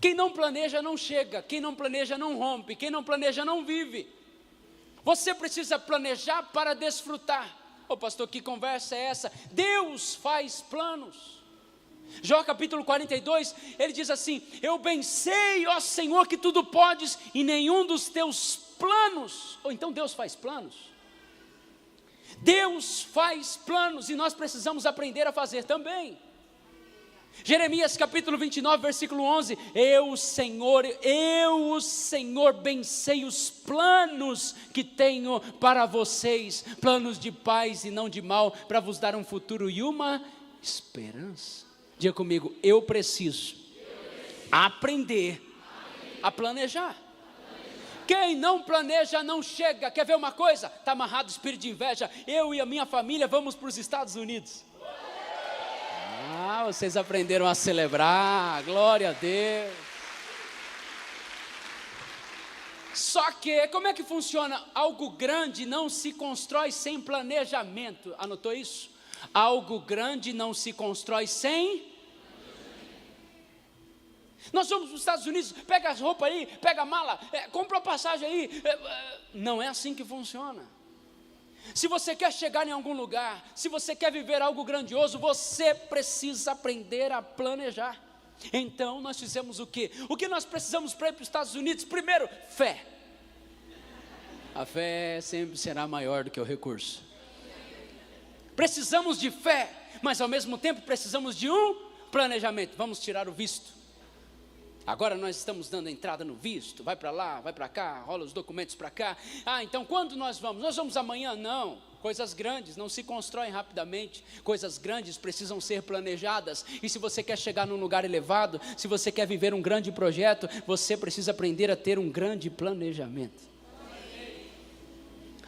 Quem não planeja não chega, quem não planeja não rompe, quem não planeja não vive. Você precisa planejar para desfrutar. Ô pastor, que conversa é essa? Deus faz planos. Jó capítulo 42, ele diz assim: eu bem sei, ó Senhor, que tudo podes, e nenhum dos teus planos, ou então Deus faz planos. Deus faz planos e nós precisamos aprender a fazer também. Jeremias capítulo 29, versículo 11, eu o Senhor, bem sei os planos que tenho para vocês, planos de paz e não de mal, para vos dar um futuro e uma esperança. Diga comigo, eu preciso aprender a planejar. Quem não planeja não chega. Quer ver uma coisa? Está amarrado o espírito de inveja. Eu e a minha família vamos para os Estados Unidos. Vocês aprenderam a celebrar, glória a Deus. Só que, como é que funciona? Algo grande não se constrói sem planejamento. Anotou isso? Algo grande não se constrói sem... Nós vamos para os Estados Unidos, pega as roupas aí, pega a mala, compra a passagem aí. Não é assim que funciona. Se você quer chegar em algum lugar, se você quer viver algo grandioso, você precisa aprender a planejar. Então nós fizemos o quê? O que nós precisamos para ir para os Estados Unidos? Primeiro, fé. A fé sempre será maior do que o recurso. Precisamos de fé, mas ao mesmo tempo precisamos de um planejamento. Vamos tirar o visto. Agora nós estamos dando entrada no visto, vai para lá, vai para cá, rola os documentos para cá. Então quando nós vamos? Nós vamos amanhã? Não, coisas grandes não se constroem rapidamente, coisas grandes precisam ser planejadas. E se você quer chegar num lugar elevado, se você quer viver um grande projeto, você precisa aprender a ter um grande planejamento.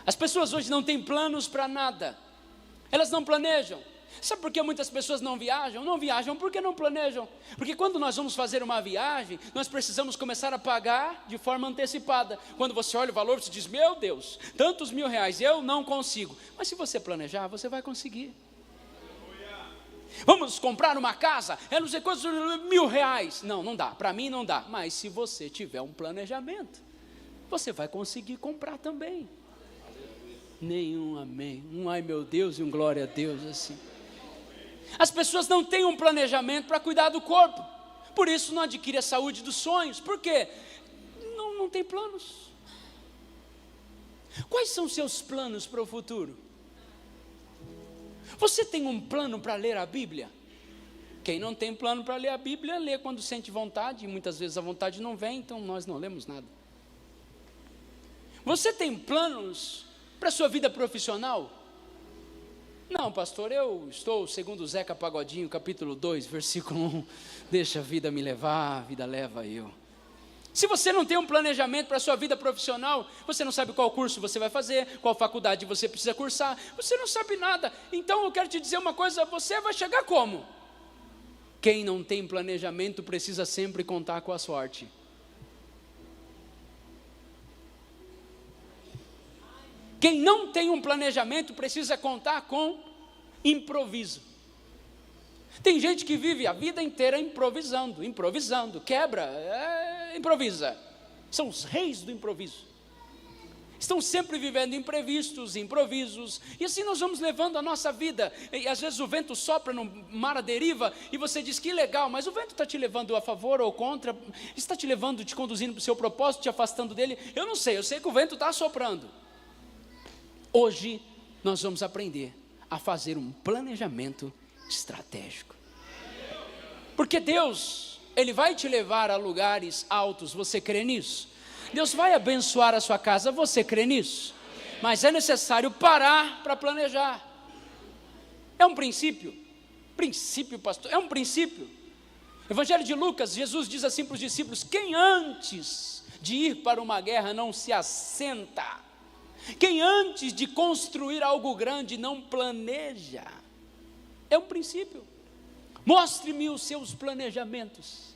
As pessoas hoje não têm planos para nada, elas não planejam. Sabe por que muitas pessoas não viajam? Não viajam porque não planejam. Porque quando nós vamos fazer uma viagem, nós precisamos começar a pagar de forma antecipada. Quando você olha o valor, você diz, meu Deus, tantos R$1.000, eu não consigo. Mas se você planejar, você vai conseguir. Vamos comprar uma casa, não sei quantos R$1.000. Não dá, para mim não dá. Mas se você tiver um planejamento, você vai conseguir comprar também. Nenhum amém, um ai meu Deus e um glória a Deus assim. As pessoas não têm um planejamento para cuidar do corpo, por isso não adquire a saúde dos sonhos. Por quê? Não tem planos. Quais são os seus planos para o futuro? Você tem um plano para ler a Bíblia? Quem não tem plano para ler a Bíblia, lê quando sente vontade, e muitas vezes a vontade não vem, então nós não lemos nada. Você tem planos para a sua vida profissional? Não, pastor, eu estou segundo Zeca Pagodinho, capítulo 2, versículo 1, deixa a vida me levar, a vida leva eu. Se você não tem um planejamento para a sua vida profissional, você não sabe qual curso você vai fazer, qual faculdade você precisa cursar, você não sabe nada. Então eu quero te dizer uma coisa, você vai chegar como? Quem não tem planejamento precisa sempre contar com a sorte. Quem não tem um planejamento precisa contar com improviso. Tem gente que vive a vida inteira improvisando, quebra, improvisa. São os reis do improviso. Estão sempre vivendo imprevistos, improvisos, e assim nós vamos levando a nossa vida. E às vezes o vento sopra no mar à deriva, e você diz que legal, mas o vento está te levando a favor ou contra, está te levando, te conduzindo para o seu propósito, te afastando dele. Eu sei que o vento está soprando. Hoje nós vamos aprender a fazer um planejamento estratégico. Porque Deus, Ele vai te levar a lugares altos, você crê nisso? Deus vai abençoar a sua casa, você crê nisso? Mas é necessário parar para planejar. É um princípio, pastor, é um princípio. Evangelho de Lucas, Jesus diz assim para os discípulos, quem antes de ir para uma guerra não se assenta, quem antes de construir algo grande não planeja. É um princípio. Mostre-me os seus planejamentos.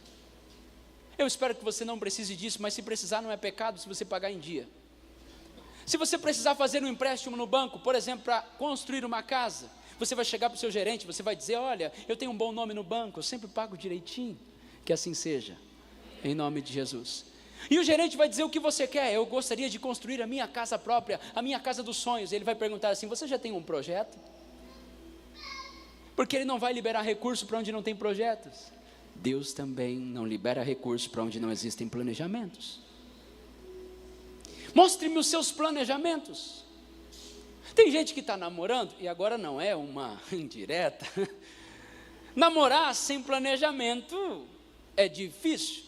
Eu espero que você não precise disso, mas se precisar não é pecado se você pagar em dia. Se você precisar fazer um empréstimo no banco, por exemplo, para construir uma casa, você vai chegar para o seu gerente, você vai dizer, olha, eu tenho um bom nome no banco, eu sempre pago direitinho, que assim seja. em nome de Jesus. E o gerente vai dizer o que você quer. Eu gostaria de construir a minha casa própria, a minha casa dos sonhos. Ele vai perguntar assim: você já tem um projeto? Porque ele não vai liberar recurso para onde não tem projetos. Deus também não libera recurso para onde não existem planejamentos. Mostre-me os seus planejamentos. Tem gente que está namorando, e agora não é uma indireta. Namorar sem planejamento é difícil.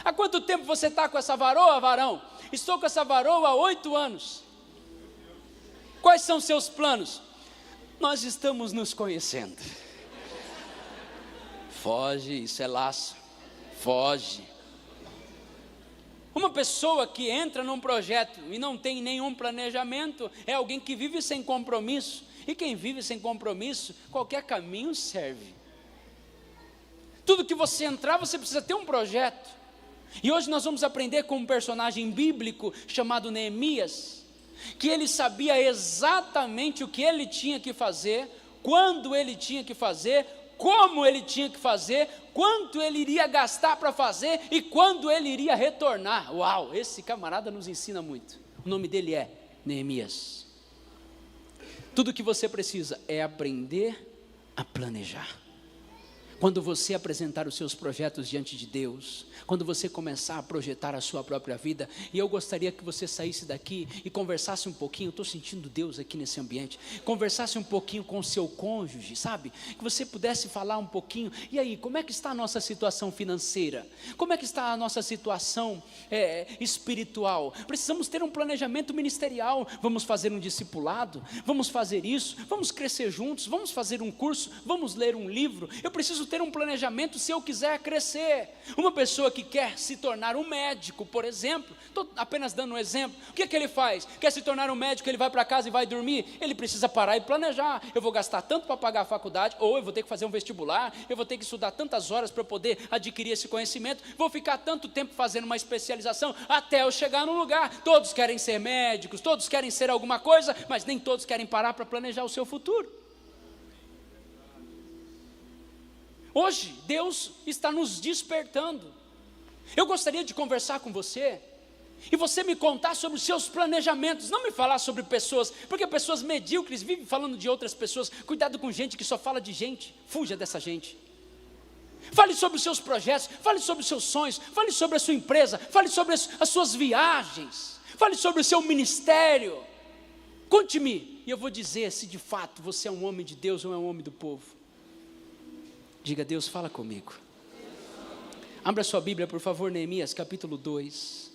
Há quanto tempo você está com essa varoa, varão? Estou com essa varoa há 8 anos. Quais são seus planos? Nós estamos nos conhecendo. Foge, isso é laço. Foge. Uma pessoa que entra num projeto e não tem nenhum planejamento é alguém que vive sem compromisso. E quem vive sem compromisso, qualquer caminho serve. Tudo que você entrar, você precisa ter um projeto. E hoje nós vamos aprender com um personagem bíblico chamado Neemias, que ele sabia exatamente o que ele tinha que fazer, quando ele tinha que fazer, como ele tinha que fazer, quanto ele iria gastar para fazer e quando ele iria retornar. Uau, esse camarada nos ensina muito. O nome dele é Neemias. Tudo que você precisa é aprender a planejar. Quando você apresentar os seus projetos diante de Deus, quando você começar a projetar a sua própria vida, e eu gostaria que você saísse daqui e conversasse um pouquinho, estou sentindo Deus aqui nesse ambiente, conversasse um pouquinho com o seu cônjuge, sabe? Que você pudesse falar um pouquinho, e aí, como é que está a nossa situação financeira? Como é que está a nossa situação espiritual? Precisamos ter um planejamento ministerial, vamos fazer um discipulado, vamos fazer isso, vamos crescer juntos, vamos fazer um curso, vamos ler um livro. Eu preciso ter um planejamento se eu quiser crescer. Uma pessoa que quer se tornar um médico, por exemplo, estou apenas dando um exemplo, o que é que ele faz? Quer se tornar um médico, ele vai para casa e vai dormir? Ele precisa parar e planejar. Eu vou gastar tanto para pagar a faculdade, ou eu vou ter que fazer um vestibular, eu vou ter que estudar tantas horas para poder adquirir esse conhecimento, vou ficar tanto tempo fazendo uma especialização, até eu chegar num lugar. Todos querem ser médicos, todos querem ser alguma coisa, mas nem todos querem parar para planejar o seu futuro. Hoje, Deus está nos despertando. Eu gostaria de conversar com você, e você me contar sobre os seus planejamentos, não me falar sobre pessoas, porque pessoas medíocres vivem falando de outras pessoas. Cuidado com gente que só fala de gente, fuja dessa gente. Fale sobre os seus projetos, fale sobre os seus sonhos, fale sobre a sua empresa, fale sobre as suas viagens, fale sobre o seu ministério. Conte-me, e eu vou dizer se de fato você é um homem de Deus ou é um homem do povo. Diga: Deus, fala comigo. Abra sua Bíblia, por favor, Neemias capítulo 2.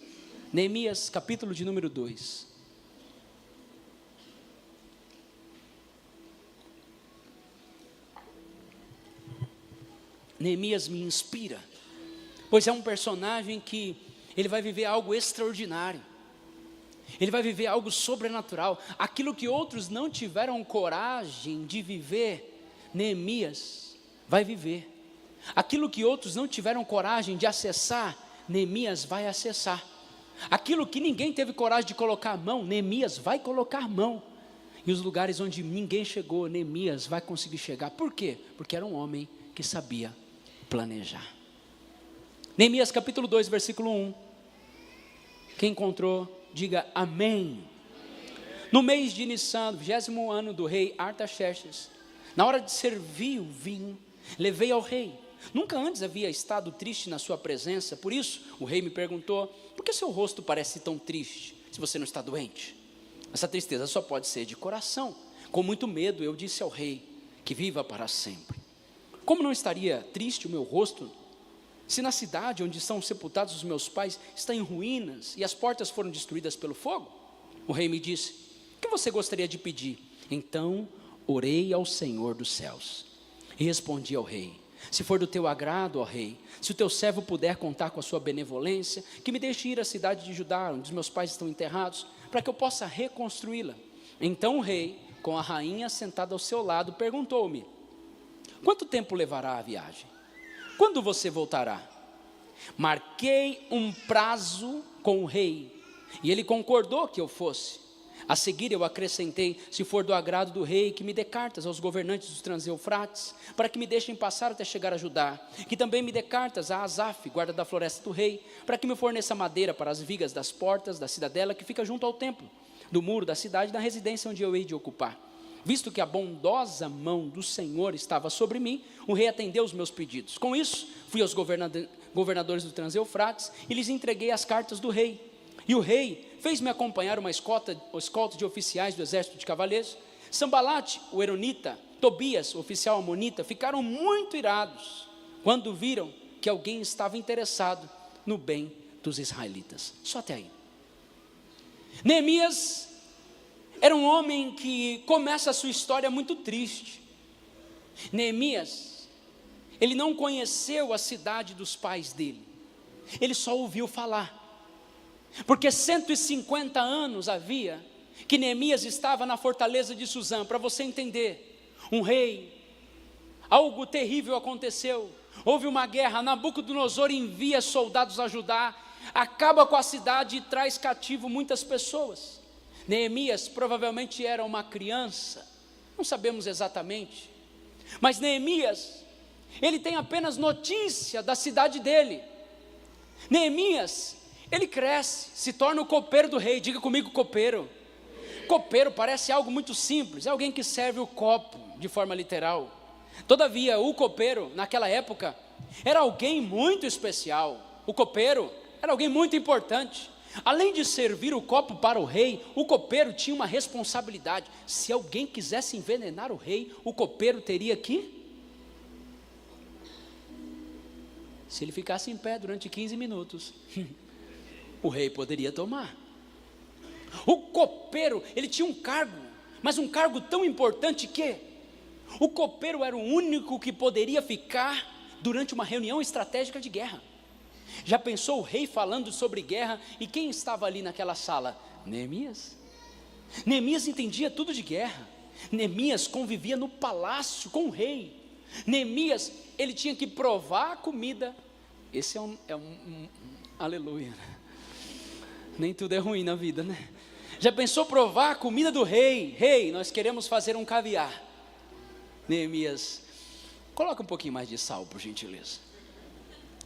Neemias capítulo de número 2. Neemias me inspira, pois é um personagem que ele vai viver algo extraordinário. Ele vai viver algo sobrenatural. Aquilo que outros não tiveram coragem de viver, Neemias vai viver. Aquilo que outros não tiveram coragem de acessar, Neemias vai acessar. Aquilo que ninguém teve coragem de colocar a mão, Neemias vai colocar a mão. E os lugares onde ninguém chegou, Neemias vai conseguir chegar. Por quê? Porque era um homem que sabia planejar. Neemias capítulo 2, versículo 1. Quem encontrou, diga amém. No mês de Nissan, 20º ano do rei Artaxerxes, na hora de servir o vinho, levei ao rei. Nunca antes havia estado triste na sua presença. Por isso o rei me perguntou: por que seu rosto parece tão triste, se você não está doente? Essa tristeza só pode ser de coração. Com muito medo eu disse ao rei: que viva para sempre. Como não estaria triste o meu rosto, se na cidade onde são sepultados os meus pais está em ruínas e as portas foram destruídas pelo fogo? O rei me disse: o que você gostaria de pedir? Então orei ao Senhor dos céus e respondi ao rei: se for do teu agrado, ó rei, se o teu servo puder contar com a sua benevolência, que me deixe ir à cidade de Judá, onde os meus pais estão enterrados, para que eu possa reconstruí-la. Então o rei, com a rainha sentada ao seu lado, perguntou-me: quanto tempo levará a viagem? Quando você voltará? Marquei um prazo com o rei, e ele concordou que eu fosse. A seguir eu acrescentei: se for do agrado do rei, que me dê cartas aos governantes dos Transeufrates, para que me deixem passar até chegar a Judá, que também me dê cartas a Asaf, guarda da floresta do rei, para que me forneça madeira para as vigas das portas da cidadela que fica junto ao templo, do muro da cidade, da residência onde eu hei de ocupar. Visto que a bondosa mão do Senhor estava sobre mim, o rei atendeu os meus pedidos. Com isso, fui aos governadores do Transeufrates e lhes entreguei as cartas do rei. E o rei fez-me acompanhar uma escolta de oficiais do exército de cavaleiros. Sambalate, o Eronita, Tobias, o oficial amonita, ficaram muito irados quando viram que alguém estava interessado no bem dos israelitas. Só até aí. Neemias era um homem que começa a sua história muito triste. Neemias, ele não conheceu a cidade dos pais dele, ele só ouviu falar. Porque 150 anos havia que Neemias estava na fortaleza de Suzã. Para você entender, um rei, algo terrível aconteceu, houve uma guerra, Nabucodonosor envia soldados a Judá, acaba com a cidade e traz cativo muitas pessoas. Neemias provavelmente era uma criança, não sabemos exatamente, mas Neemias, ele tem apenas notícia da cidade dele. Neemias, ele cresce, se torna o copeiro do rei. Diga comigo, copeiro. Copeiro parece algo muito simples, é alguém que serve o copo de forma literal. Todavia, o copeiro, naquela época, era alguém muito especial. O copeiro era alguém muito importante. Além de servir o copo para o rei, o copeiro tinha uma responsabilidade. Se alguém quisesse envenenar o rei, o copeiro teria que... Se ele ficasse em pé durante 15 minutos... o rei poderia tomar. O copeiro, ele tinha um cargo, mas um cargo tão importante que o copeiro era o único que poderia ficar durante uma reunião estratégica de guerra. Já pensou o rei falando sobre guerra e quem estava ali naquela sala? Neemias. Neemias entendia tudo de guerra. Neemias convivia no palácio com o rei. Neemias, ele tinha que provar a comida. Esse é um aleluia. Nem tudo é ruim na vida, né? Já pensou provar a comida do rei? Rei, nós queremos fazer um caviar. Neemias, coloca um pouquinho mais de sal, por gentileza.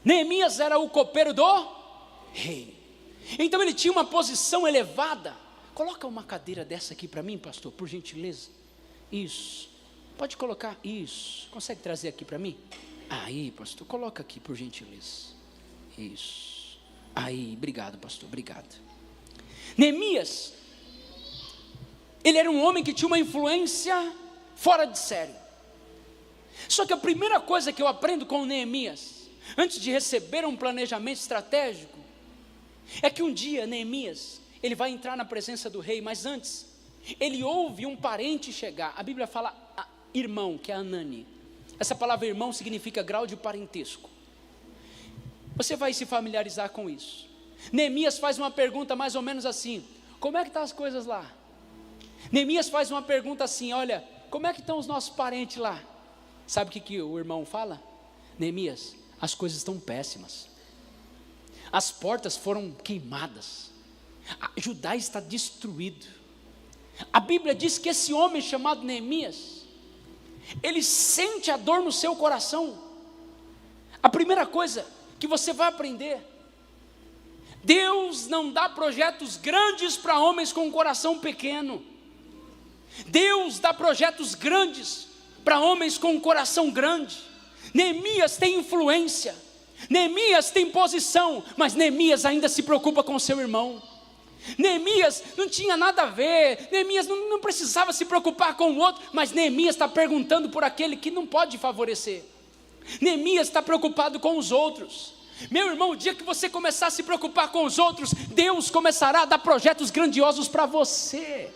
Neemias era o copeiro do rei. Então ele tinha uma posição elevada. Coloca uma cadeira dessa aqui para mim, pastor, por gentileza. Isso. Pode colocar, isso. Consegue trazer aqui para mim? Aí, pastor, coloca aqui, por gentileza. Isso. Aí, obrigado, pastor, obrigado. Neemias, ele era um homem que tinha uma influência fora de série. Só que a primeira coisa que eu aprendo com Neemias, antes de receber um planejamento estratégico, é que um dia Neemias, ele vai entrar na presença do rei, mas antes, ele ouve um parente chegar. A Bíblia fala irmão, que é Anani. Essa palavra irmão significa grau de parentesco. Você vai se familiarizar com isso. Neemias faz uma pergunta mais ou menos assim: como é que estão as coisas lá? Neemias faz uma pergunta assim: olha, como é que estão os nossos parentes lá? Sabe o que o irmão fala? Neemias, as coisas estão péssimas. As portas foram queimadas. Judá está destruído. A Bíblia diz que esse homem chamado Neemias, ele sente a dor no seu coração. A primeira coisa que você vai aprender: Deus não dá projetos grandes para homens com um coração pequeno. Deus dá projetos grandes para homens com um coração grande. Neemias tem influência, Neemias tem posição, mas Neemias ainda se preocupa com seu irmão. Neemias não tinha nada a ver, Neemias não precisava se preocupar com o outro, mas Neemias está perguntando por aquele que não pode favorecer. Neemias está preocupado com os outros. Meu irmão, o dia que você começar a se preocupar com os outros, Deus começará a dar projetos grandiosos para você.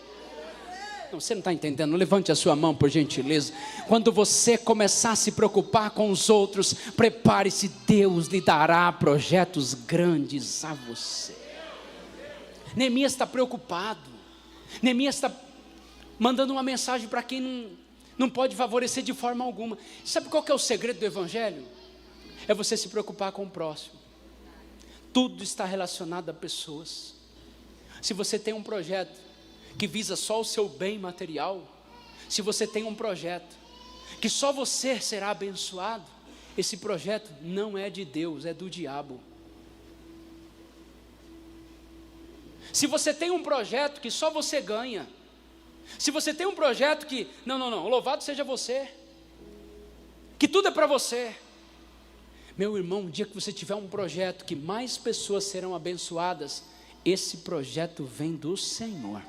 Você não está entendendo? Levante a sua mão, por gentileza. Quando você começar a se preocupar com os outros, prepare-se, Deus lhe dará projetos grandes a você. Neemias está preocupado. Neemias está mandando uma mensagem para quem não pode favorecer de forma alguma. Sabe qual que é o segredo do evangelho? É você se preocupar com o próximo. Tudo está relacionado a pessoas. Se você tem um projeto, que visa só o seu bem material, se você tem um projeto que só você será abençoado, esse projeto não é de Deus, é do diabo. Se você tem um projeto que só você ganha, se você tem um projeto que, não, louvado seja você, que tudo é para você, meu irmão, o dia que você tiver um projeto que mais pessoas serão abençoadas, esse projeto vem do Senhor.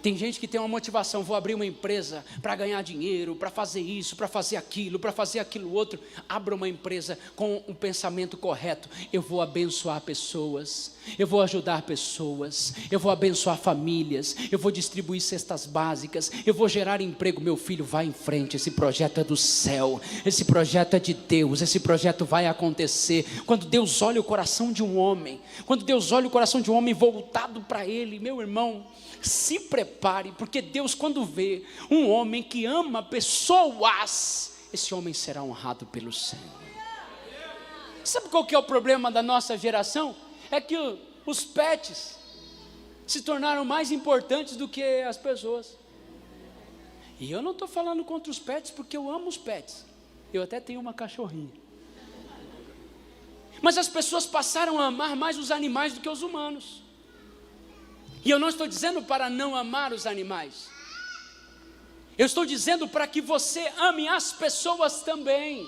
Tem gente que tem uma motivação, vou abrir uma empresa para ganhar dinheiro, para fazer isso, para fazer aquilo outro. Abra uma empresa com um pensamento correto. Eu vou abençoar pessoas, eu vou ajudar pessoas, eu vou abençoar famílias, eu vou distribuir cestas básicas, eu vou gerar emprego. Meu filho, vai em frente, esse projeto é do céu, esse projeto é de Deus, esse projeto vai acontecer. Quando Deus olha o coração de um homem, quando Deus olha o coração de um homem voltado para Ele, meu irmão, se prepare, porque Deus, quando vê um homem que ama pessoas, esse homem será honrado pelo Senhor. Sabe qual que é o problema da nossa geração? É que os pets se tornaram mais importantes do que as pessoas. E eu não estou falando contra os pets, porque eu amo os pets. Eu até tenho uma cachorrinha. Mas as pessoas passaram a amar mais os animais do que os humanos. E eu não estou dizendo para não amar os animais. Eu estou dizendo para que você ame as pessoas também.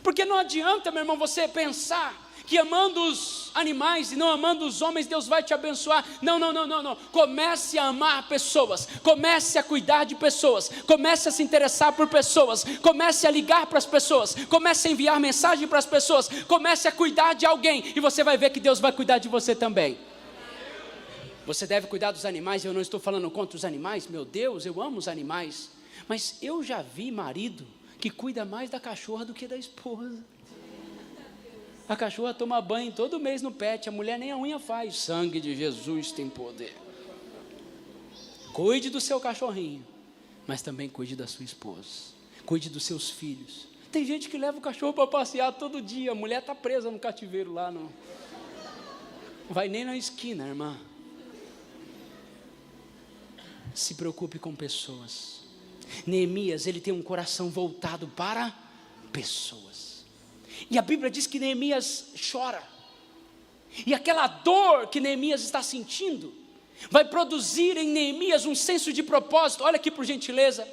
Porque não adianta, meu irmão, você pensar que amando os animais e não amando os homens, Deus vai te abençoar. Não. Comece a amar pessoas. Comece a cuidar de pessoas. Comece a se interessar por pessoas. Comece a ligar para as pessoas. Comece a enviar mensagem para as pessoas. Comece a cuidar de alguém. E você vai ver que Deus vai cuidar de você também. Você deve cuidar dos animais. Eu não estou falando contra os animais. Meu Deus, eu amo os animais. Mas eu já vi marido que cuida mais da cachorra do que da esposa. A cachorra toma banho todo mês no pet. A mulher nem a unha faz. Sangue de Jesus tem poder. Cuide do seu cachorrinho, mas também cuide da sua esposa. Cuide dos seus filhos. Tem gente que leva o cachorro para passear todo dia. A mulher está presa no cativeiro lá. Não vai nem na esquina, irmã. Se preocupe com pessoas. Neemias, ele tem um coração voltado para pessoas. E a Bíblia diz que Neemias chora. E aquela dor que Neemias está sentindo vai produzir em Neemias um senso de propósito. Olha aqui por gentileza.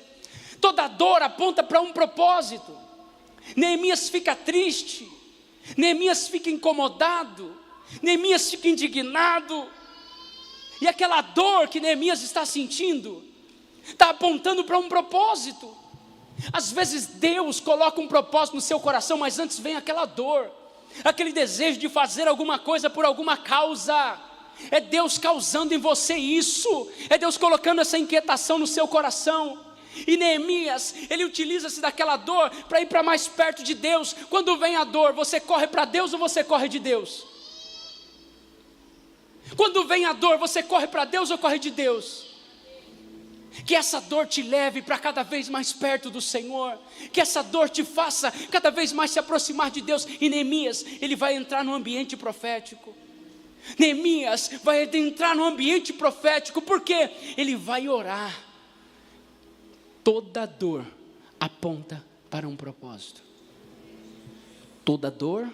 Toda dor aponta para um propósito. Neemias fica triste. Neemias fica incomodado. Neemias fica indignado. E aquela dor que Neemias está sentindo está apontando para um propósito. Às vezes Deus coloca um propósito no seu coração, mas antes vem aquela dor, aquele desejo de fazer alguma coisa por alguma causa. É Deus causando em você isso, é Deus colocando essa inquietação no seu coração. E Neemias, ele utiliza-se daquela dor para ir para mais perto de Deus. Quando vem a dor, você corre para Deus ou você corre de Deus? Quando vem a dor, você corre para Deus ou corre de Deus? Que essa dor te leve para cada vez mais perto do Senhor. Que essa dor te faça cada vez mais se aproximar de Deus. E Neemias, ele vai entrar no ambiente profético. Neemias vai entrar no ambiente profético, porque ele vai orar. Toda dor aponta para um propósito. Toda dor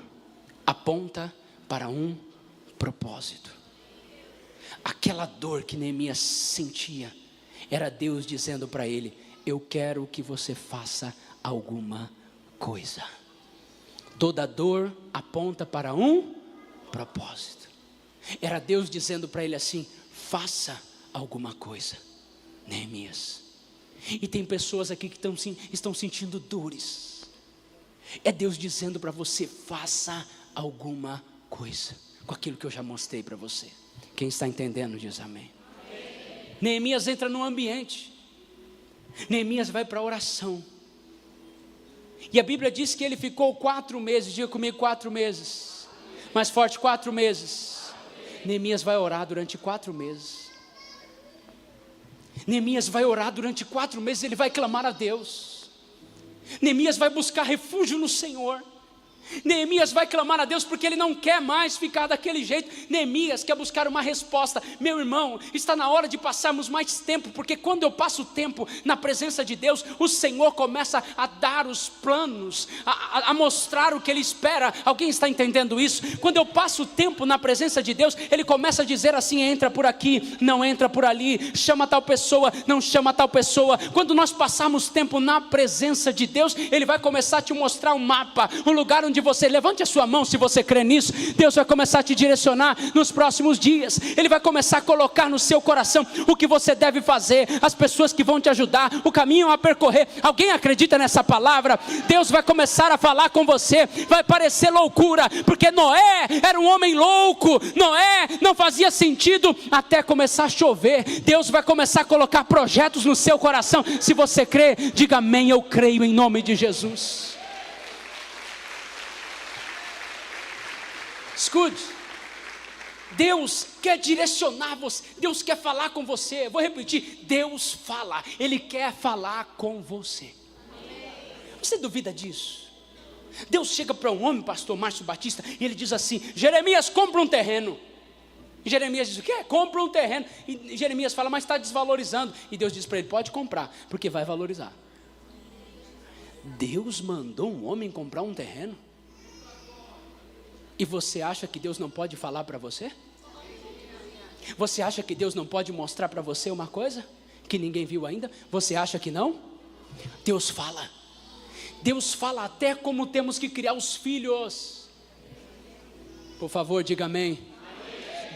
aponta para um propósito. Aquela dor que Neemias sentia era Deus dizendo para ele: eu quero que você faça alguma coisa. Toda dor aponta para um propósito. Era Deus dizendo para ele assim: faça alguma coisa, Neemias. E tem pessoas aqui que estão sentindo dores. É Deus dizendo para você: faça alguma coisa, com aquilo que eu já mostrei para você. Quem está entendendo diz amém. Neemias entra no ambiente. Neemias vai para a oração. E a Bíblia diz que ele ficou 4 meses. Diga comigo, 4 meses. Mais forte, 4 meses. Neemias vai orar durante 4 meses. Neemias vai orar durante 4 meses. Ele vai clamar a Deus. Neemias vai buscar refúgio no Senhor. Neemias vai clamar a Deus porque ele não quer mais ficar daquele jeito. Neemias quer buscar uma resposta. Meu irmão, está na hora de passarmos mais tempo, porque quando eu passo tempo na presença de Deus, o Senhor começa a dar os planos, a mostrar o que Ele espera. Alguém está entendendo isso? Quando eu passo tempo na presença de Deus, Ele começa a dizer assim: entra por aqui, não entra por ali, chama tal pessoa, não chama tal pessoa. Quando nós passarmos tempo na presença de Deus, Ele vai começar a te mostrar um mapa, um lugar onde você, levante a sua mão se você crê nisso. Deus vai começar a te direcionar nos próximos dias. Ele vai começar a colocar no seu coração o que você deve fazer, as pessoas que vão te ajudar, o caminho a percorrer. Alguém acredita nessa palavra? Deus vai começar a falar com você. Vai parecer loucura, porque Noé era um homem louco. Noé não fazia sentido até começar a chover. Deus vai começar a colocar projetos no seu coração. Se você crê, diga amém. Eu creio em nome de Jesus. Escute, Deus quer direcionar você, Deus quer falar com você. Vou repetir, Deus fala, Ele quer falar com você. Você duvida disso? Deus chega para um homem, pastor Márcio Batista, e ele diz assim: Jeremias, compra um terreno. E Jeremias diz: o quê? Compra um terreno. E Jeremias fala: mas está desvalorizando. E Deus diz para ele: pode comprar, porque vai valorizar. Deus mandou um homem comprar um terreno? E você acha que Deus não pode falar para você? Você acha que Deus não pode mostrar para você uma coisa que ninguém viu ainda? Você acha que não? Deus fala. Deus fala até como temos que criar os filhos. Por favor, diga amém.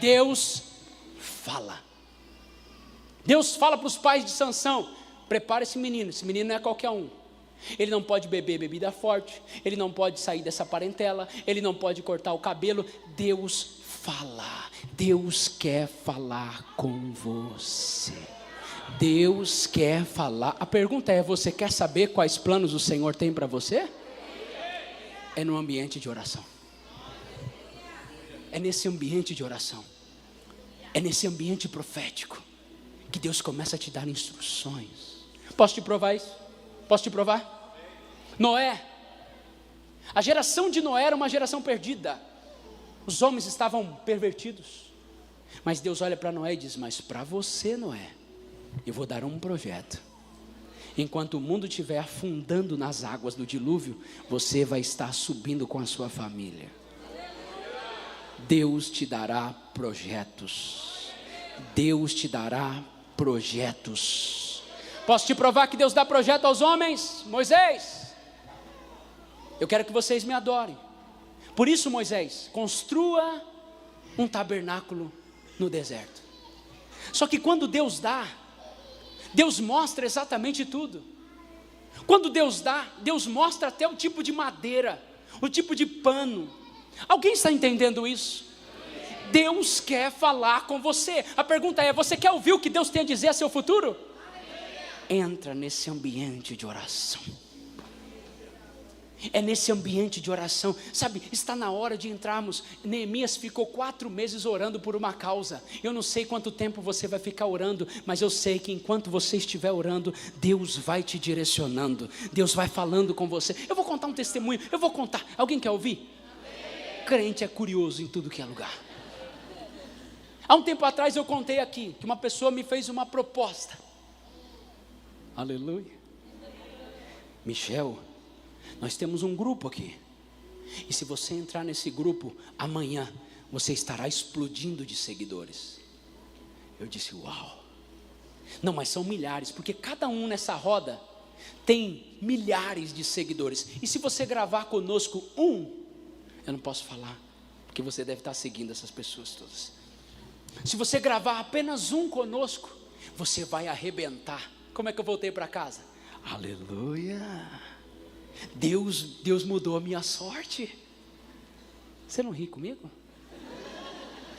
Deus fala. Deus fala para os pais de Sansão: prepara esse menino não é qualquer um. Ele não pode beber bebida forte, ele não pode sair dessa parentela, ele não pode cortar o cabelo. Deus fala, Deus quer falar com você. Deus quer falar. A pergunta é: você quer saber quais planos o Senhor tem para você? É no ambiente de oração. É nesse ambiente de oração, é nesse ambiente profético que Deus começa a te dar instruções. Posso te provar isso? Posso te provar? Noé, a geração de Noé era uma geração perdida. Os homens estavam pervertidos. Mas Deus olha para Noé e diz: mas para você, Noé, eu vou dar um projeto. Enquanto o mundo estiver afundando nas águas do dilúvio, você vai estar subindo com a sua família. Deus te dará projetos. Deus te dará projetos. Posso te provar que Deus dá projeto aos homens? Moisés, eu quero que vocês me adorem. Por isso, Moisés, construa um tabernáculo no deserto. Só que quando Deus dá, Deus mostra exatamente tudo. Quando Deus dá, Deus mostra até o tipo de madeira, o tipo de pano. Alguém está entendendo isso? Deus quer falar com você. A pergunta é: você quer ouvir o que Deus tem a dizer a seu futuro? Entra nesse ambiente de oração. É nesse ambiente de oração, sabe, está na hora de entrarmos. Neemias ficou 4 meses orando por uma causa. Eu não sei quanto tempo você vai ficar orando, mas eu sei que enquanto você estiver orando, Deus vai te direcionando, Deus vai falando com você. Eu vou contar um testemunho, eu vou contar. Alguém quer ouvir? Crente é curioso em tudo que é lugar. Há um tempo atrás eu contei aqui que uma pessoa me fez uma proposta. Aleluia. Michel, nós temos um grupo aqui, e se você entrar nesse grupo, amanhã você estará explodindo de seguidores. Eu disse: uau. Não, mas são milhares, porque cada um nessa roda tem milhares de seguidores. E se você gravar conosco eu não posso falar, porque você deve estar seguindo essas pessoas todas. Se você gravar apenas um conosco, você vai arrebentar. Como é que eu voltei para casa? Aleluia. Deus mudou a minha sorte. Você não ri comigo?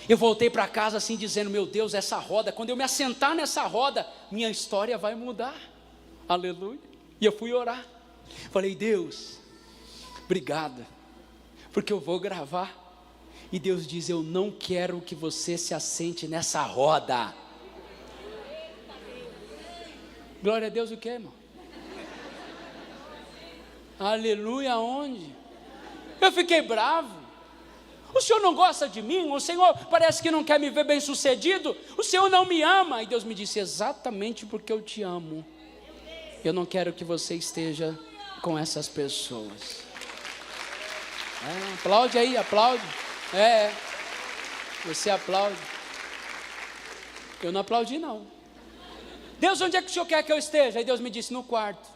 Eu voltei para casa assim dizendo: meu Deus, essa roda, quando eu me assentar nessa roda, minha história vai mudar. Aleluia. E eu fui orar. Falei: Deus, obrigado, porque eu vou gravar. E Deus diz: eu não quero que você se assente nessa roda. Glória a Deus, o que, irmão? Aleluia, onde? Eu fiquei bravo. O Senhor não gosta de mim? O Senhor parece que não quer me ver bem sucedido? O Senhor não me ama? E Deus me disse: exatamente porque eu te amo, eu não quero que você esteja com essas pessoas. Aplaude aí, aplaude. Você aplaude. Eu não aplaudi não. Deus, onde é que o Senhor quer que eu esteja? Aí Deus me disse: no quarto,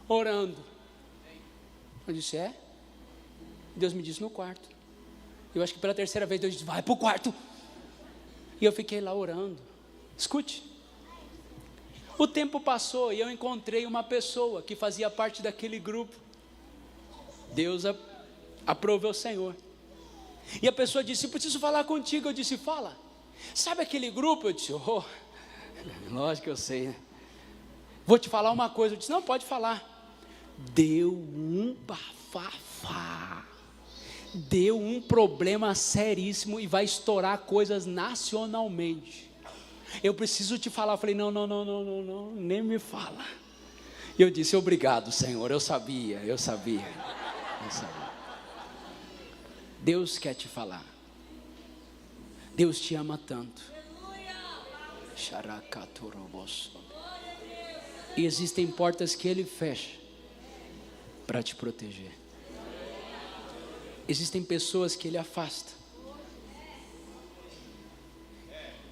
orando. Eu disse: Deus me disse: no quarto. Eu acho que pela terceira vez Deus disse: vai para o quarto. E eu fiquei lá orando. Escute. O tempo passou e eu encontrei uma pessoa que fazia parte daquele grupo. Deus aprove ao Senhor. E a pessoa disse: eu preciso falar contigo. Eu disse: fala. Sabe aquele grupo? Eu disse: lógico que eu sei, né? Vou te falar uma coisa. Eu disse: não, pode falar. Deu um bafafá. Deu um problema seríssimo e vai estourar coisas nacionalmente. Eu preciso te falar. Eu falei: não, nem me fala. E eu disse: obrigado, Senhor, eu sabia. Deus quer te falar. Deus te ama tanto. E existem portas que Ele fecha para te proteger. Existem pessoas que Ele afasta.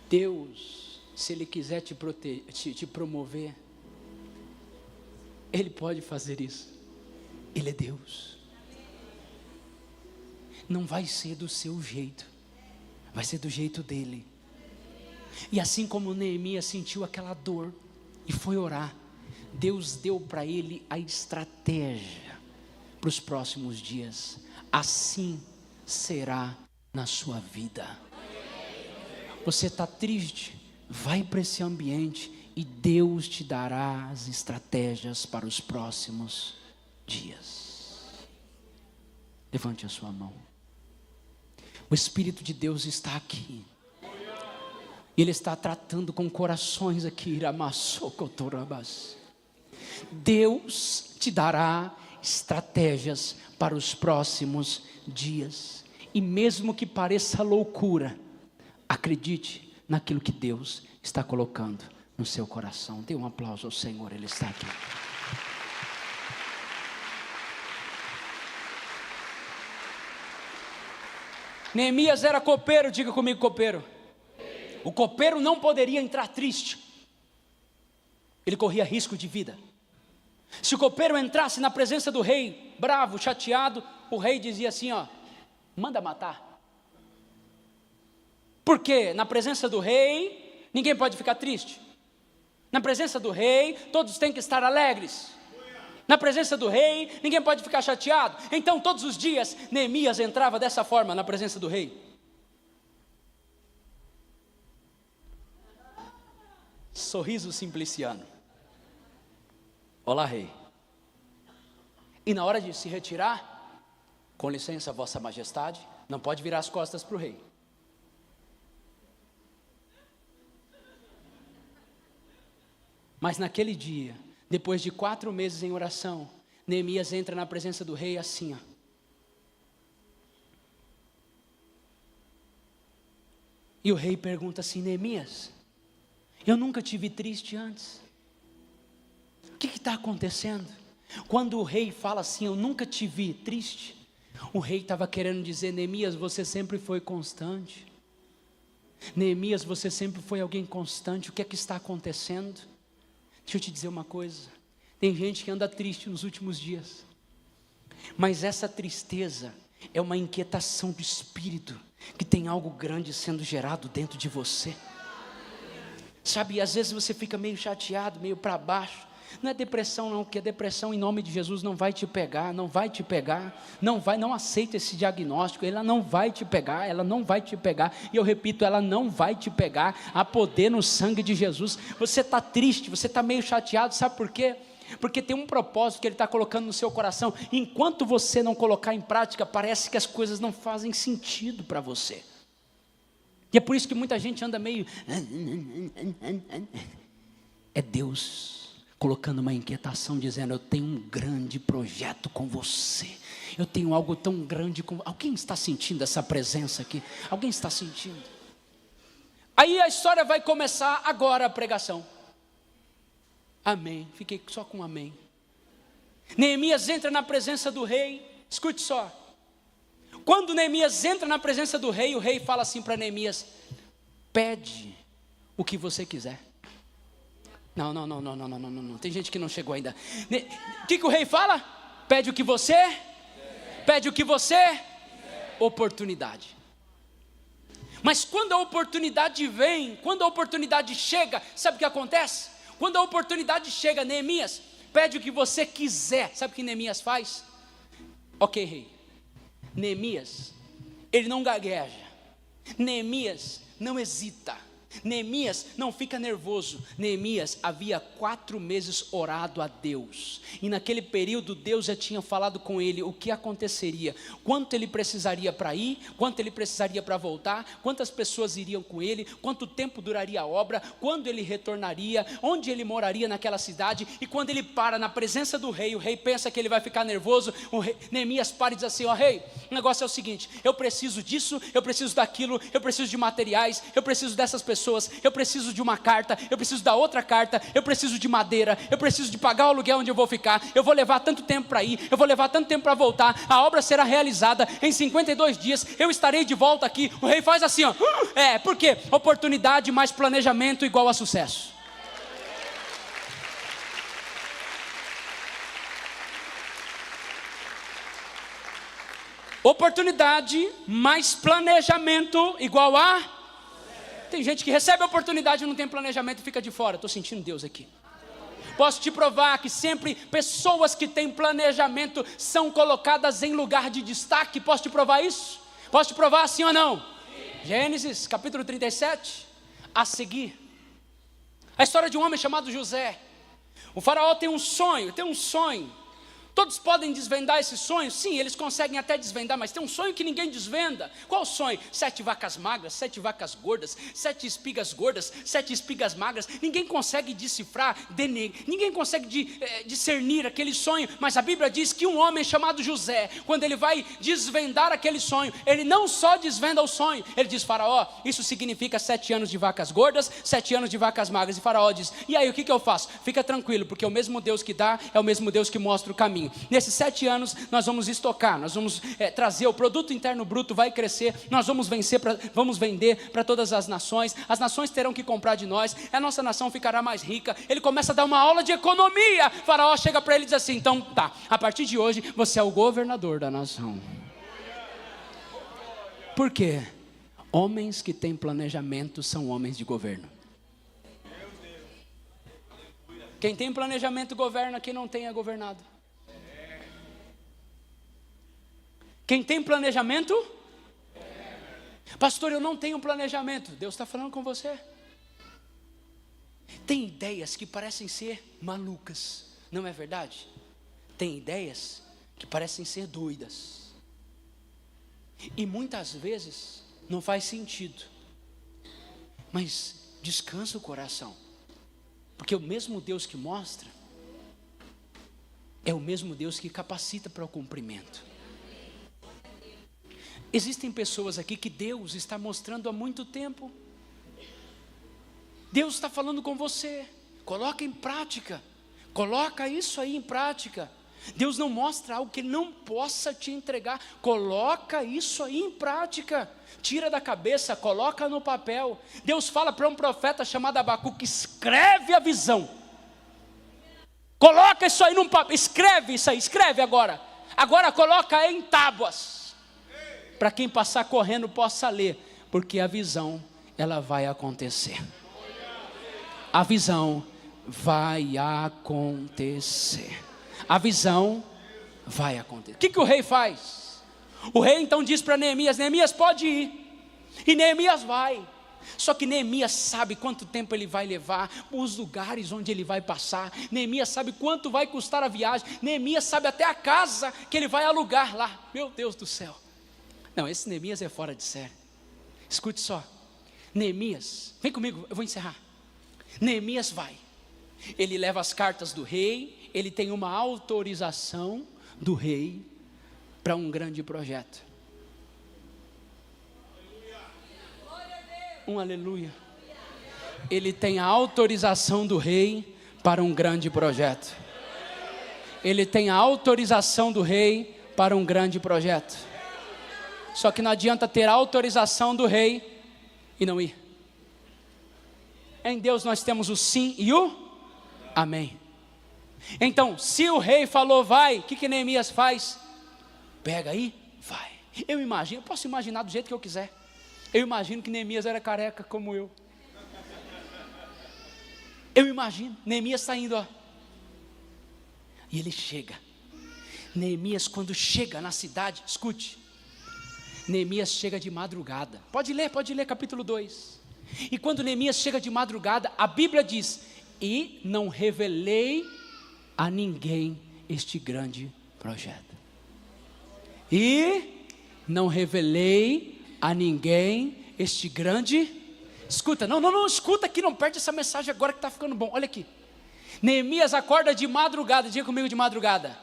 Deus, se Ele quiser te promover, Ele pode fazer isso. Ele é Deus. Não vai ser do seu jeito, vai ser do jeito dEle. E assim como Neemias sentiu aquela dor e foi orar, Deus deu para ele a estratégia para os próximos dias. Assim será na sua vida. Você está triste? Vai para esse ambiente e Deus te dará as estratégias para os próximos dias. Levante a sua mão. O Espírito de Deus está aqui. Ele está tratando com corações aqui. Deus te dará estratégias para os próximos dias. E mesmo que pareça loucura, acredite naquilo que Deus está colocando no seu coração. Dê um aplauso ao Senhor, Ele está aqui. Neemias era copeiro, diga comigo, copeiro. O copeiro não poderia entrar triste. Ele corria risco de vida. Se o copeiro entrasse na presença do rei, bravo, chateado, o rei dizia assim, manda matar. Porque na presença do rei, ninguém pode ficar triste. Na presença do rei, todos têm que estar alegres. Na presença do rei, ninguém pode ficar chateado. Então todos os dias, Neemias entrava dessa forma na presença do rei. Sorriso simpliciano. Olá, rei. E na hora de se retirar, com licença, vossa majestade, não pode virar as costas para o rei. Mas naquele dia, depois de 4 meses em oração, Neemias entra na presença do rei assim, E o rei pergunta assim: Neemias, eu nunca te vi triste antes. O que está acontecendo? Quando o rei fala assim, eu nunca te vi triste, o rei estava querendo dizer: Neemias, você sempre foi constante. Neemias, você sempre foi alguém constante. O que é que está acontecendo? Deixa eu te dizer uma coisa. Tem gente que anda triste nos últimos dias, mas essa tristeza é uma inquietação do espírito, que tem algo grande sendo gerado dentro de você. Sabe, às vezes você fica meio chateado, meio para baixo. Não é depressão não, porque a depressão em nome de Jesus não vai te pegar, não vai te pegar, não aceita esse diagnóstico, ela não vai te pegar, e eu repito, ela não vai te pegar, há poder no sangue de Jesus. Você está triste, você está meio chateado, sabe por quê? Porque tem um propósito que Ele está colocando no seu coração. Enquanto você não colocar em prática, parece que as coisas não fazem sentido para você, e é por isso que muita gente anda meio, é Deus colocando uma inquietação, dizendo: eu tenho um grande projeto com você, eu tenho algo tão grande com... Alguém está sentindo essa presença aqui? Alguém está sentindo? Aí a história vai começar agora, a pregação. Amém, fiquei só com amém. Neemias entra na presença do rei. Escute só, quando Neemias entra na presença do rei, o rei fala assim para Neemias: pede o que você quiser. Não, tem gente que não chegou ainda. O que o rei fala? Pede o que você? Pede o que você? Oportunidade. Mas quando a oportunidade vem, quando a oportunidade chega, sabe o que acontece? Quando a oportunidade chega, Neemias, pede o que você quiser. Sabe o que Neemias faz? Ok, rei. Neemias, ele não gagueja. Neemias não hesita. Neemias não fica nervoso. Neemias havia 4 meses orado a Deus, e naquele período Deus já tinha falado com ele o que aconteceria, quanto ele precisaria para ir, quanto ele precisaria para voltar, quantas pessoas iriam com ele, quanto tempo duraria a obra, quando ele retornaria, onde ele moraria naquela cidade. E quando ele para na presença do rei, o rei pensa que ele vai ficar nervoso. Neemias para e diz assim: ó rei, o negócio é o seguinte, eu preciso disso, eu preciso daquilo, eu preciso de materiais, eu preciso dessas pessoas, eu preciso de uma carta, eu preciso da outra carta, eu preciso de madeira, eu preciso de pagar o aluguel onde eu vou ficar, eu vou levar tanto tempo para ir, eu vou levar tanto tempo para voltar, a obra será realizada em 52 dias, eu estarei de volta aqui. O rei faz assim, ó, por quê? Oportunidade mais planejamento igual a sucesso. Oportunidade mais planejamento igual a... Tem gente que recebe a oportunidade e não tem planejamento e fica de fora. Estou sentindo Deus aqui. Posso te provar que sempre pessoas que têm planejamento são colocadas em lugar de destaque. Posso te provar isso? Posso te provar sim ou não? Sim. Gênesis capítulo 37. A seguir, a história de um homem chamado José. O faraó tem um sonho. Todos podem desvendar esse sonho? Sim, eles conseguem até desvendar, mas tem um sonho que ninguém desvenda. Qual o sonho? 7 vacas magras, 7 vacas gordas, 7 espigas gordas, 7 espigas magras. Ninguém consegue decifrar, ninguém consegue discernir aquele sonho. Mas a Bíblia diz que um homem chamado José, quando ele vai desvendar aquele sonho, ele não só desvenda o sonho, ele diz: faraó, isso significa 7 anos de vacas gordas, 7 anos de vacas magras. E faraó diz: e aí, o que eu faço? Fica tranquilo, porque o mesmo Deus que dá é o mesmo Deus que mostra o caminho. Nesses 7 anos nós vamos estocar, nós vamos trazer, o produto interno bruto vai crescer, nós vamos vamos vender para todas as nações terão que comprar de nós, a nossa nação ficará mais rica. Ele começa a dar uma aula de economia. O faraó chega para ele e diz assim: então tá, a partir de hoje você é o governador da nação. Por quê? Homens que têm planejamento são homens de governo. Quem tem planejamento governa, quem não tem é governado. Quem tem planejamento? Pastor, eu não tenho planejamento. Deus está falando com você. Tem ideias que parecem ser malucas, não é verdade? Tem ideias que parecem ser doidas, e muitas vezes não faz sentido, mas descansa o coração, porque o mesmo Deus que mostra é o mesmo Deus que capacita para o cumprimento. Existem pessoas aqui que Deus está mostrando há muito tempo. Deus está falando com você. Coloca em prática. Coloca isso aí em prática. Deus não mostra algo que Ele não possa te entregar. Coloca isso aí em prática. Tira da cabeça, coloca no papel. Deus fala para um profeta chamado Abacuque: escreve a visão. Coloca isso aí num papel. Escreve isso aí, escreve agora. Agora coloca em tábuas, para quem passar correndo possa ler, porque a visão, ela vai acontecer. A visão vai acontecer. A visão vai acontecer. O que o rei faz? O rei então diz para Neemias: Neemias, pode ir. E Neemias vai. Só que Neemias sabe quanto tempo ele vai levar, os lugares onde ele vai passar. Neemias sabe quanto vai custar a viagem. Neemias sabe até a casa que ele vai alugar lá. Meu Deus do céu. Não, esse Neemias é fora de série. Escute só. Neemias, vem comigo, eu vou encerrar. Neemias vai. ele leva as cartas do rei, ele tem uma autorização do rei para um grande projeto. Um aleluia. Ele tem a autorização do rei para um grande projeto. Ele tem a autorização do rei para um grande projeto. Só que não adianta ter a autorização do rei e não ir. Em Deus nós temos o sim e o amém. Então, se o rei falou vai, o que Neemias faz? Pega aí, vai. Eu posso imaginar do jeito que eu quiser. Eu imagino que Neemias era careca como eu. Eu imagino, Neemias saindo, ó. E ele chega. Neemias, quando chega na cidade, escute. Neemias chega de madrugada. Pode ler capítulo 2. E quando Neemias chega de madrugada, a Bíblia diz: e não revelei a ninguém este grande projeto. E não revelei a ninguém este grande. Escuta, não, escuta aqui, não perde essa mensagem agora que está ficando bom. Olha aqui. Neemias acorda de madrugada, diga comigo de madrugada.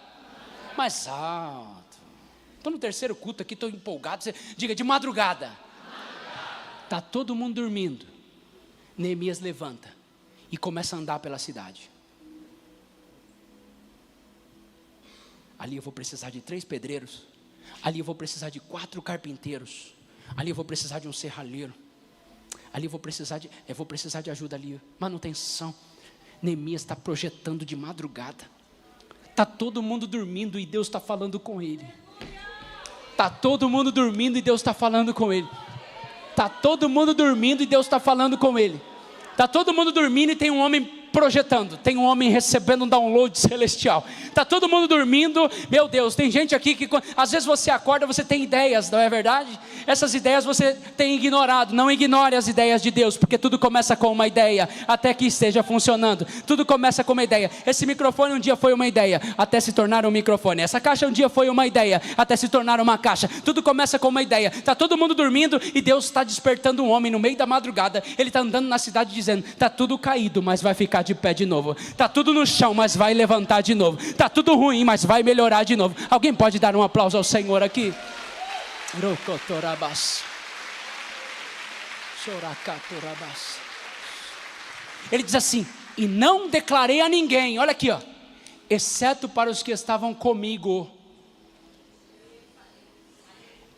Mais alto. Estou no terceiro culto aqui, estou empolgado. Você diga de madrugada. Está todo mundo dormindo. Neemias levanta e começa a andar pela cidade. Ali eu vou precisar de 3 pedreiros. Ali eu vou precisar de 4 carpinteiros. Ali eu vou precisar de um serralheiro. Ali eu vou precisar de ajuda ali, manutenção. Neemias está projetando de madrugada. Está todo mundo dormindo e Deus está falando com ele. Está todo mundo dormindo e Deus está falando com ele. Está todo mundo dormindo e Deus está falando com ele. Está todo mundo dormindo e tem um homem projetando, tem um homem recebendo um download celestial. Está todo mundo dormindo, meu Deus, tem gente aqui que às vezes você acorda, você tem ideias, não é verdade? Essas ideias você tem ignorado. Não ignore as ideias de Deus, porque tudo começa com uma ideia, até que esteja funcionando. Tudo começa com uma ideia. Esse microfone um dia foi uma ideia, até se tornar um microfone. Essa caixa um dia foi uma ideia, até se tornar uma caixa. Tudo começa com uma ideia. Está todo mundo dormindo e Deus está despertando um homem no meio da madrugada. Ele está andando na cidade dizendo: está tudo caído, mas vai ficar de pé de novo. Está tudo no chão, mas vai levantar de novo. Está tudo ruim, mas vai melhorar de novo. Alguém pode dar um aplauso ao Senhor aqui? Ele diz assim: e não declarei a ninguém, olha aqui, ó, exceto para os que estavam comigo.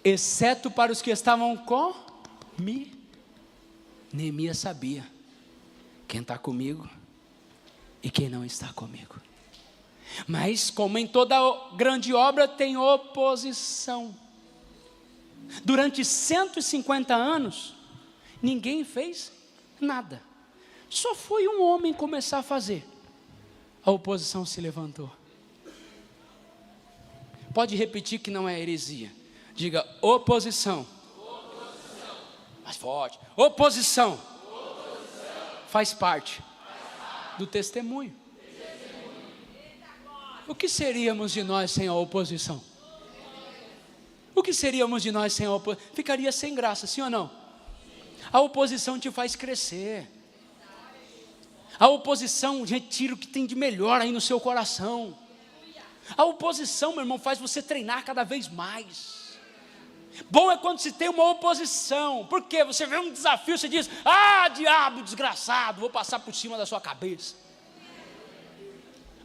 Exceto para os que estavam comigo. Neemias sabia quem está comigo e quem não está comigo. Mas como em toda grande obra tem oposição. Durante 150 anos, ninguém fez nada. Só foi um homem começar a fazer. A oposição se levantou. Pode repetir que não é heresia. Diga oposição. Oposição. Mais forte. Oposição. Faz parte do testemunho. O que seríamos de nós sem a oposição? O que seríamos de nós sem a oposição? Ficaria sem graça, sim ou não? A oposição te faz crescer. A oposição retira o que tem de melhor aí no seu coração. A oposição, meu irmão, faz você treinar cada vez mais. Bom é quando se tem uma oposição. Porque você vê um desafio, você diz: ah, diabo desgraçado, vou passar por cima da sua cabeça.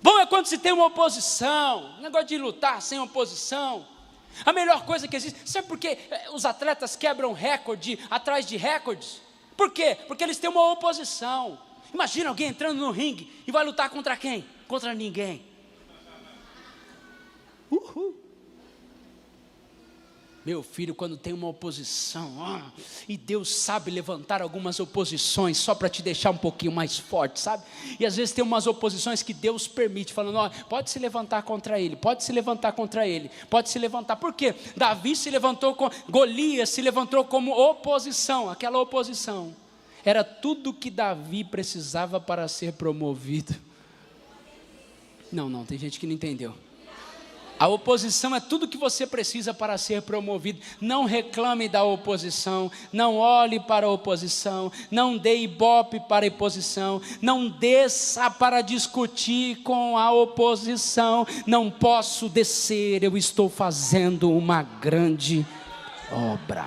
Bom é quando se tem uma oposição. Negócio de lutar sem oposição. A melhor coisa que existe. Sabe por que os atletas quebram recorde atrás de recordes? Por quê? Porque eles têm uma oposição. Imagina alguém entrando no ringue e vai lutar contra quem? Contra ninguém. Meu filho, quando tem uma oposição, e Deus sabe levantar algumas oposições só para te deixar um pouquinho mais forte, sabe? E às vezes tem umas oposições que Deus permite, falando: ó, pode se levantar contra ele, pode se levantar contra ele, pode se levantar. Por quê? Davi se levantou, Golias se levantou como oposição. Aquela oposição era tudo que Davi precisava para ser promovido. Não, tem gente que não entendeu. A oposição é tudo que você precisa para ser promovido. Não reclame da oposição, não olhe para a oposição, não dê ibope para a oposição, não desça para discutir com a oposição. Não posso descer, eu estou fazendo uma grande obra.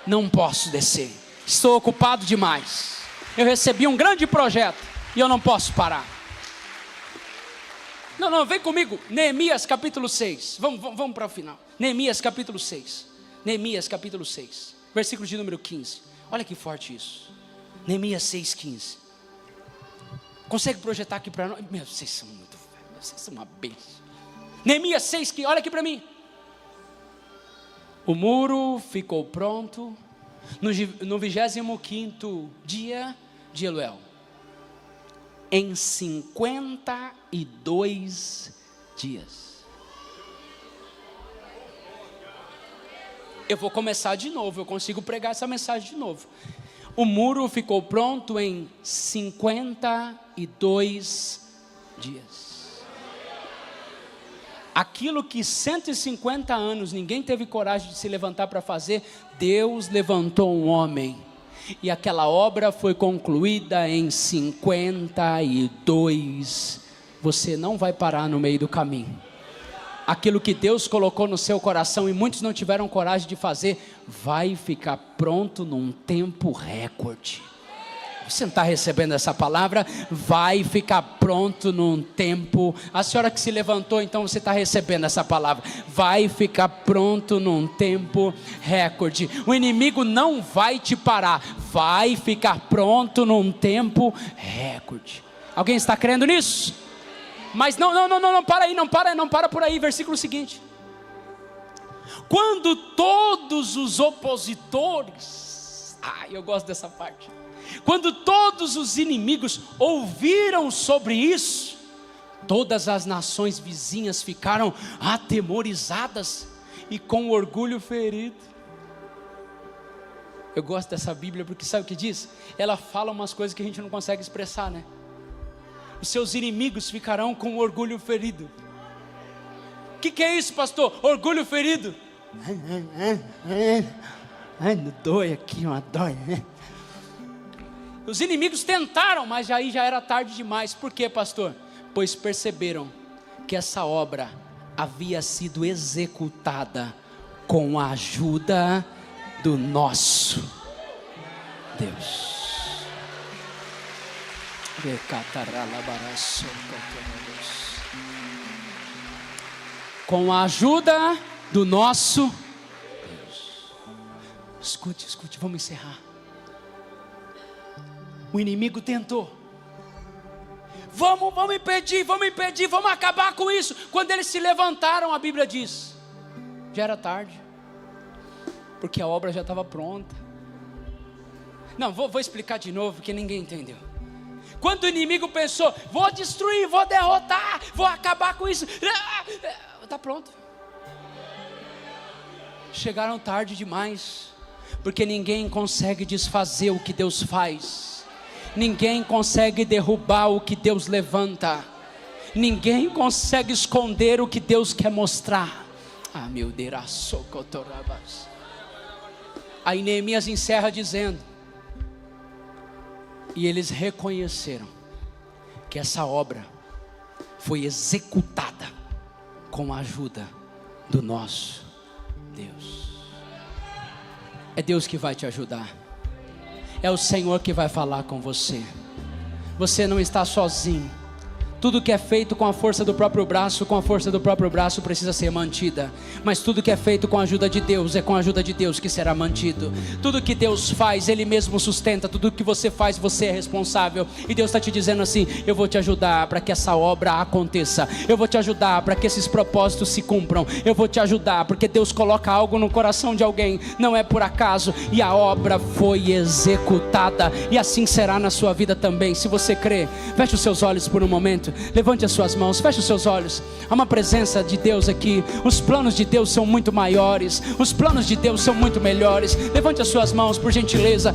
Não posso descer, estou ocupado demais. Eu recebi um grande projeto e eu não posso parar. Não, vem comigo, Neemias capítulo 6, vamos para o final. Neemias capítulo 6, versículo de número 15, olha que forte isso. Neemias 6,15, consegue projetar aqui para nós? Meu, vocês são muito velhos, vocês são uma bênção. Neemias 6,15, olha aqui para mim. O muro ficou pronto no 25º dia de Elul, em 52 dias. Eu vou começar de novo, eu consigo pregar essa mensagem de novo. O muro ficou pronto em 52 dias. Aquilo que 150 anos ninguém teve coragem de se levantar para fazer, Deus levantou um homem. E aquela obra foi concluída em 52. Você não vai parar no meio do caminho. Aquilo que Deus colocou no seu coração e muitos não tiveram coragem de fazer, vai ficar pronto num tempo recorde. Você não está recebendo essa palavra? Vai ficar pronto num tempo. A senhora que se levantou, então você está recebendo essa palavra. Vai ficar pronto num tempo recorde. O inimigo não vai te parar. Vai ficar pronto num tempo recorde. Alguém está crendo nisso? Mas não, para aí, não para por aí. Versículo seguinte. Quando todos os opositores, eu gosto dessa parte. Quando todos os inimigos ouviram sobre isso, todas as nações vizinhas ficaram atemorizadas e com orgulho ferido. Eu gosto dessa Bíblia porque sabe o que diz? Ela fala umas coisas que a gente não consegue expressar, né? Os seus inimigos ficarão com orgulho ferido. O que é isso, pastor? Orgulho ferido? Não dói aqui, uma dói, né? Os inimigos tentaram, mas aí já era tarde demais. Por quê, pastor? Pois perceberam que essa obra havia sido executada com a ajuda do nosso Deus. Com a ajuda do nosso Deus. Escute, vamos encerrar. O inimigo tentou. Vamos impedir, vamos acabar com isso. Quando eles se levantaram, a Bíblia diz, já era tarde, porque a obra já estava pronta. Não, vou explicar de novo, porque ninguém entendeu. Quando o inimigo pensou, vou destruir, vou derrotar, vou acabar com isso, está pronto. Chegaram tarde demais, porque ninguém consegue desfazer o que Deus faz. Ninguém consegue derrubar o que Deus levanta. Ninguém consegue esconder o que Deus quer mostrar. Meu Deus. Aí Neemias encerra dizendo: e eles reconheceram que essa obra foi executada com a ajuda do nosso Deus. É Deus que vai te ajudar. É o Senhor que vai falar com você. Você não está sozinho. Tudo que é feito com a força do próprio braço, precisa ser mantida. Mas tudo que é feito com a ajuda de Deus, é com a ajuda de Deus que será mantido. Tudo que Deus faz, Ele mesmo sustenta. Tudo que você faz, você é responsável. E Deus está te dizendo assim: eu vou te ajudar para que essa obra aconteça. Eu vou te ajudar para que esses propósitos se cumpram. Eu vou te ajudar porque Deus coloca algo no coração de alguém. Não é por acaso. E a obra foi executada. E assim será na sua vida também. Se você crê, feche os seus olhos por um momento. Levante as suas mãos, feche os seus olhos. Há uma presença de Deus aqui. Os planos de Deus são muito maiores. Os planos de Deus são muito melhores. Levante as suas mãos, por gentileza.